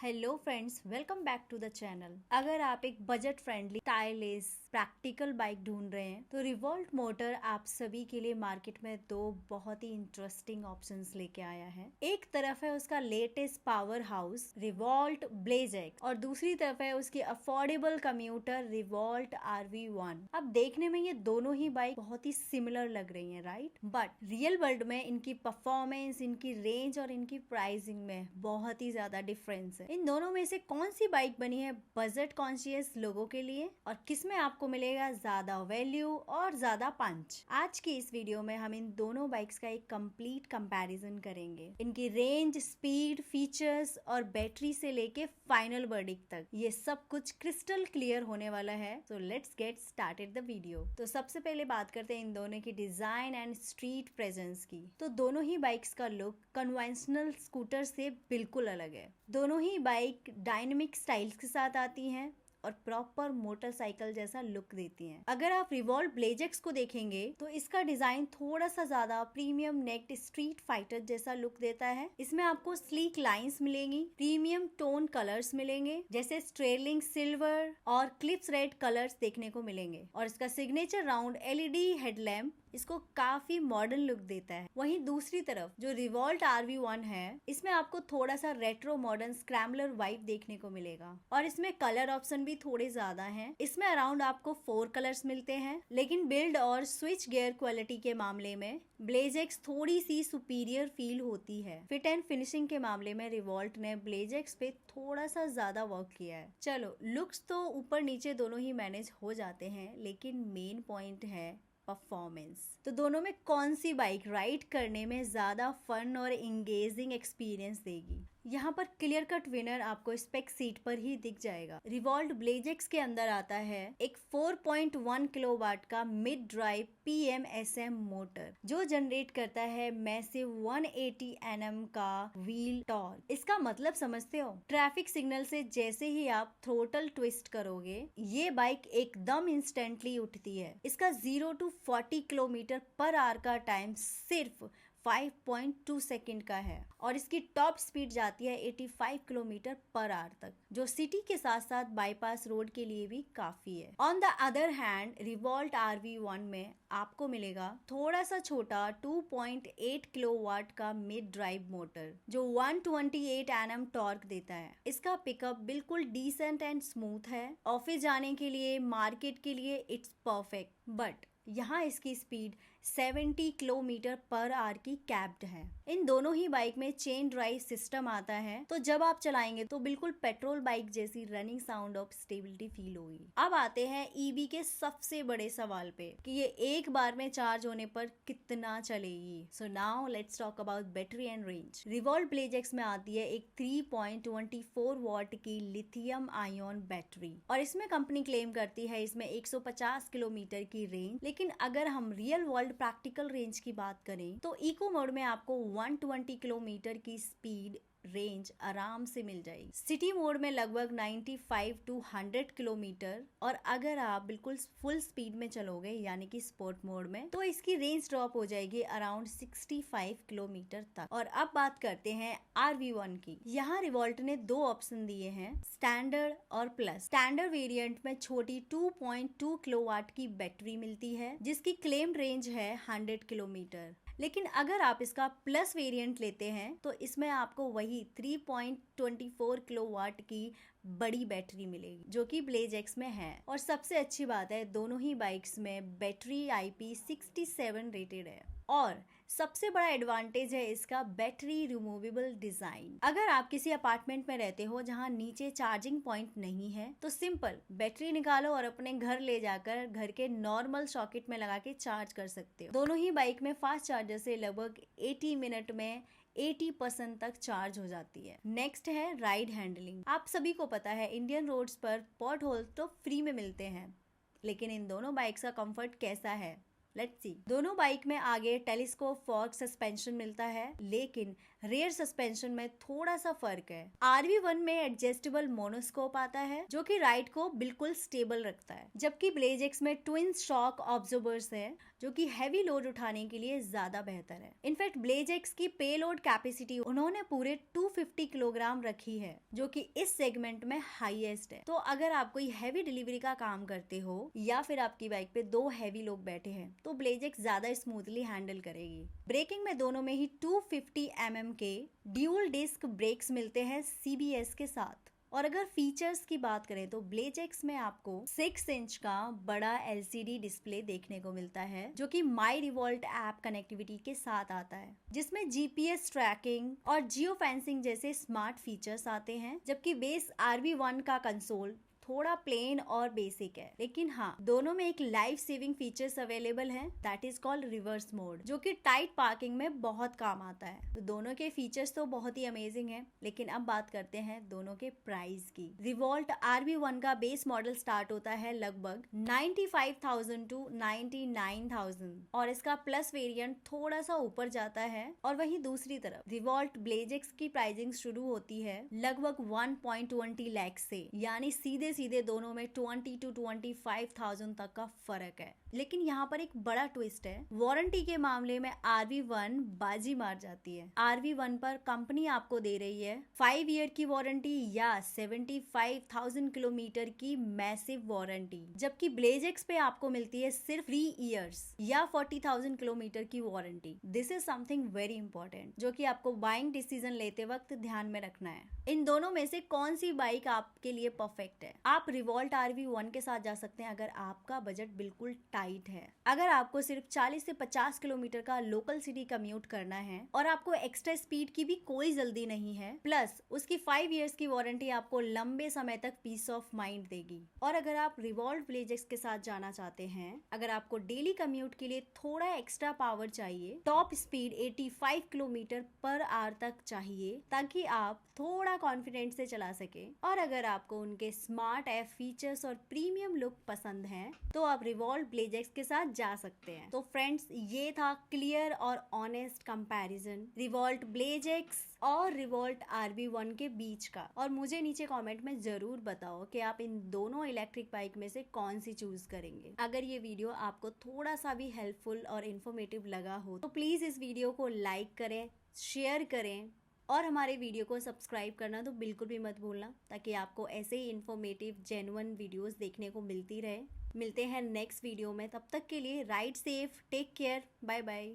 Hello friends, welcome back to the channel. अगर आप एक budget friendly stylish practical bike ढूंढ रहे हैं तो रिवॉल्ट मोटर आप सभी के लिए मार्केट में दो बहुत ही इंटरेस्टिंग ऑप्शंस लेके आया है। एक तरफ है उसका latest power house Revolt Blaze X और दूसरी तरफ है उसकी अफोर्डेबल कम्यूटर रिवॉल्ट RV1। अब देखने में ये दोनों ही बाइक बहुत ही सिमिलर लग रही हैं, राइट? बट रियल वर्ल्ड में इनकी परफॉर्मेंस, इनकी रेंज और इनकी प्राइसिंग में बहुत ही ज्यादा डिफरेंस है। इन दोनों में से कौन सी बाइक बनी है बजट कॉन्शियस लोगों के लिए और किसमें आपको मिलेगा ज्यादा वैल्यू और ज्यादा पंच? आज की इस वीडियो में हम इन दोनों बाइक्स का एक कंप्लीट कंपैरिजन करेंगे। इनकी रेंज, स्पीड, फीचर्स और बैटरी से लेके फाइनल वर्डिक्ट तक ये सब कुछ क्रिस्टल क्लियर होने वाला है। So let's get started the video. तो सबसे पहले बात करते हैं इन दोनों की डिजाइन एंड स्ट्रीट प्रेजेंस की। तो दोनों ही बाइक्स का लुक कन्वेंशनल स्कूटर से बिल्कुल अलग है। दोनों ही बाइक डायनेमिक स्टाइल्स के साथ आती हैं और प्रॉपर मोटरसाइकिल जैसा लुक देती हैं। अगर आप रिवॉल्ट ब्लेज एक्स को देखेंगे तो इसका डिजाइन थोड़ा सा ज्यादा प्रीमियम नेक्ड स्ट्रीट फाइटर जैसा लुक देता है। इसमें आपको स्लीक लाइंस मिलेंगी, प्रीमियम टोन कलर्स मिलेंगे जैसे स्ट्रेलिंग सिल्वर और क्लिप्स रेड कलर्स देखने को मिलेंगे और इसका सिग्नेचर राउंड LED हेडलैम्प इसको काफी मॉडर्न लुक देता है। वहीं दूसरी तरफ जो रिवॉल्ट RV1 है, इसमें आपको थोड़ा सा रेट्रो मॉडर्न स्क्रैम्बलर वाइब देखने को मिलेगा और इसमें कलर ऑप्शन भी थोड़े ज्यादा हैं। इसमें अराउंड आपको 4 कलर्स मिलते हैं, लेकिन बिल्ड और स्विच गियर क्वालिटी के मामले में ब्लेज एक्स थोड़ी सी सुपीरियर फील होती है। फिट एंड फिनिशिंग के मामले में रिवॉल्ट ने ब्लेज एक्स पे थोड़ा सा ज्यादा वर्क किया है। चलो, लुक्स तो ऊपर नीचे दोनों ही मैनेज हो जाते हैं, लेकिन मेन पॉइंट है परफॉर्मेंस। तो दोनों में कौन सी बाइक राइड करने में ज्यादा फन और एंगेजिंग एक्सपीरियंस देगी? यहाँ पर क्लियर कट विनर आपको स्पेक सीट पर ही दिख जाएगा। रिवॉल्ट ब्लेज एक्स के अंदर आता है एक 4.1 किलोवाट का मिड ड्राइव PMSM मोटर जो जनरेट करता है मैसिव 180 Nm का व्हील टॉर्क। इसका मतलब समझते हो? ट्रैफिक सिग्नल से जैसे ही आप थ्रोटल ट्विस्ट करोगे ये बाइक एकदम इंस्टेंटली उठती है। इसका 0 to 40 किलोमीटर पर आवर का टाइम सिर्फ 5.2 सेकंड का है और इसकी टॉप स्पीड जाती है 85 किलोमीटर पर आवर तक, जो सिटी के साथ साथ बाईपास रोड के लिए भी काफी है। On the other hand revolt RV1 में आपको मिलेगा थोड़ा सा छोटा 2.8 किलोवाट का मिड ड्राइव मोटर जो 128 Nm टॉर्क देता है। इसका पिकअप बिल्कुल डिसेंट एंड स्मूथ है। ऑफिस जाने के लिए, मार्केट के लिए इट्स परफेक्ट। बट यहाँ इसकी स्पीड 70 किलोमीटर पर आवर की कैप्ड है। इन दोनों ही बाइक में चेन ड्राइव सिस्टम आता है, तो जब आप चलाएंगे तो बिल्कुल पेट्रोल बाइक जैसी running sound of stability feel होगी। अब आते हैं EV के सबसे बड़े सवाल पे कि ये एक बार में चार्ज होने पर कितना चलेगी। So now let's talk about battery and range. Revolt Blaze X में आती है एक 3.24 वॉट की लिथियम आयन बैटरी और इसमें कंपनी क्लेम करती है इसमें 150 किलोमीटर की रेंज। लेकिन अगर हम रियल वर्ल्ड प्रैक्टिकल रेंज की बात करें तो इको मोड में आपको 120 किलोमीटर की स्पीड रेंज आराम से मिल जाएगी। सिटी मोड में लगभग 95 to 100 किलोमीटर और अगर आप बिल्कुल फुल स्पीड में चलोगे यानी कि स्पोर्ट मोड में तो इसकी रेंज ड्रॉप हो जाएगी अराउंड 65 किलोमीटर तक। और अब बात करते हैं RV1 की। यहाँ रिवॉल्ट ने दो ऑप्शन दिए हैं, स्टैंडर्ड और प्लस। स्टैंडर्ड वेरिएंट में छोटी 2.2 किलोवाट की बैटरी मिलती है जिसकी क्लेम्ड रेंज है 100 किलोमीटर। लेकिन अगर आप इसका प्लस वेरिएंट लेते हैं तो इसमें आपको वही 3.24 किलोवाट की बड़ी बैटरी मिलेगी जो कि ब्लेज एक्स में है। और सबसे अच्छी बात है दोनों ही बाइक्स में बैटरी IP67 रेटेड है और सबसे बड़ा एडवांटेज है इसका बैटरी रिमूवेबल डिजाइन। अगर आप किसी अपार्टमेंट में रहते हो जहां नीचे चार्जिंग पॉइंट नहीं है तो सिंपल बैटरी निकालो और अपने घर ले जाकर घर के नॉर्मल सॉकेट में लगा के चार्ज कर सकते हो। दोनों ही बाइक में फास्ट चार्जर से लगभग 80 मिनट में 80% तक चार्ज हो जाती है। नेक्स्ट है राइड हैंडलिंग। आप सभी को पता है इंडियन रोड्स पर पॉट होल्स तो फ्री में मिलते हैं, लेकिन इन दोनों बाइक्स का कंफर्ट कैसा है? Let's see. दोनों बाइक में आगे टेलीस्कोप फॉर्क सस्पेंशन मिलता है, लेकिन रेयर सस्पेंशन में थोड़ा सा फर्क है। RV1 में एडजस्टेबल मोनोस्कोप आता है जो कि राइड को बिल्कुल स्टेबल रखता है, जबकि ब्लेजेक्स में ट्विन शॉक ऑब्जर्वर्स है जो कि हैवी लोड उठाने के लिए ज्यादा बेहतर है। इनफैक्ट ब्लेजेक्स की पेलोड कैपेसिटी उन्होंने पूरे 250 किलोग्राम रखी है जो कि इस सेगमेंट में हाईएस्ट है। तो अगर आप कोई हैवी डिलीवरी का काम करते हो या फिर आपकी बाइक पे 2 हैवी लोग बैठे हैं तो ब्लेजेक्स ज्यादा स्मूथली हैंडल करेगी। ब्रेकिंग में दोनों में ही 250 mm के ड्यूल डिस्क ब्रेक्स मिलते हैं CBS के साथ। और अगर फीचर्स की बात करें तो ब्लेजेक्स में आपको 6 इंच का बड़ा LCD डिस्प्ले देखने को मिलता है जो कि माई रिवॉल्ट ऐप कनेक्टिविटी के साथ आता है, जिसमें GPS ट्रैकिंग और जियो फेंसिंग जैसे स्मार्ट फीचर्स आते हैं, जबकि बेस RV1 का कंसोल थोड़ा प्लेन और बेसिक है। लेकिन हाँ, दोनों में एक लाइफ सेविंग फीचर्स अवेलेबल है, that is called reverse mode, जो कि टाइट पार्किंग में बहुत काम आता है। तो दोनों के फीचर्स तो बहुत ही अमेजिंग है। लेकिन अब बात करते हैं दोनों के प्राइस की। रिवॉल्ट RV1 का बेस मॉडल स्टार्ट होता है लगभग 95,000 to 99,000 और इसका प्लस वेरिएंट थोड़ा सा ऊपर जाता है। और वहीं दूसरी तरफ रिवॉल्ट ब्लेजेक्स की प्राइसिंग शुरू होती है लगभग 1.20 लाख से, यानी सीधे दोनों में 20 to 25,000 तक का फर्क है। लेकिन यहाँ पर एक बड़ा ट्विस्ट है, वारंटी के मामले में RV1 बाजी मार जाती है। RV1 पर कंपनी आपको दे रही है 5 ईयर की वारंटी या 75,000 किलोमीटर की मैसिव वारंटी, जबकि ब्लेजेक्स पे आपको मिलती है सिर्फ 3 इयर्स या 40,000 किलोमीटर की warranty. This is something very important जो कि आपको बाइंग डिसीजन लेते वक्त ध्यान में रखना है। इन दोनों में से कौन सी बाइक आपके लिए परफेक्ट है? आप रिवॉल्ट RV1 के साथ जा सकते हैं अगर आपका बजट बिल्कुल टाइट है। अगर आपको सिर्फ 40 से 50 किलोमीटर का लोकल सिटी कम्यूट करना है और आपको एक्स्ट्रा स्पीड की भी कोई जल्दी नहीं है, प्लस उसकी 5 इयर्स की वारंटी आपको लंबे समय तक पीस ऑफ माइंड देगी। और अगर आप रिवॉल्ट ब्लेजेक्स के साथ जाना चाहते हैं, अगर आपको डेली कम्यूट के लिए थोड़ा एक्स्ट्रा पावर चाहिए, top speed 85 kilometre per hour तक चाहिए ताकि आप थोड़ा कॉन्फिडेंट से चला सके, और अगर आपको उनके स्मार्ट ऐप फीचर्स और प्रीमियम लुक पसंद है तो आप रिवॉल्ट ब्लेजेक्स के साथ जा सकते हैं। तो फ्रेंड्स, ये था क्लियर और ऑनेस्ट कंपैरिजन रिवॉल्ट ब्लेजेक्स और रिवॉल्ट RV1 के बीच का। और मुझे नीचे कमेंट में जरूर बताओ कि आप इन दोनों इलेक्ट्रिक बाइक में से कौन सी चूज करेंगे। अगर ये वीडियो आपको थोड़ा सा भी हेल्पफुल और इन्फॉर्मेटिव लगा हो तो प्लीज इस वीडियो को लाइक करें, शेयर करें और हमारे वीडियो को सब्सक्राइब करना तो बिल्कुल भी मत भूलना, ताकि आपको ऐसे ही इन्फॉर्मेटिव जेन्युइन वीडियोस देखने को मिलती रहे। मिलते हैं नेक्स्ट वीडियो में, तब तक के लिए ride safe, take care, bye bye.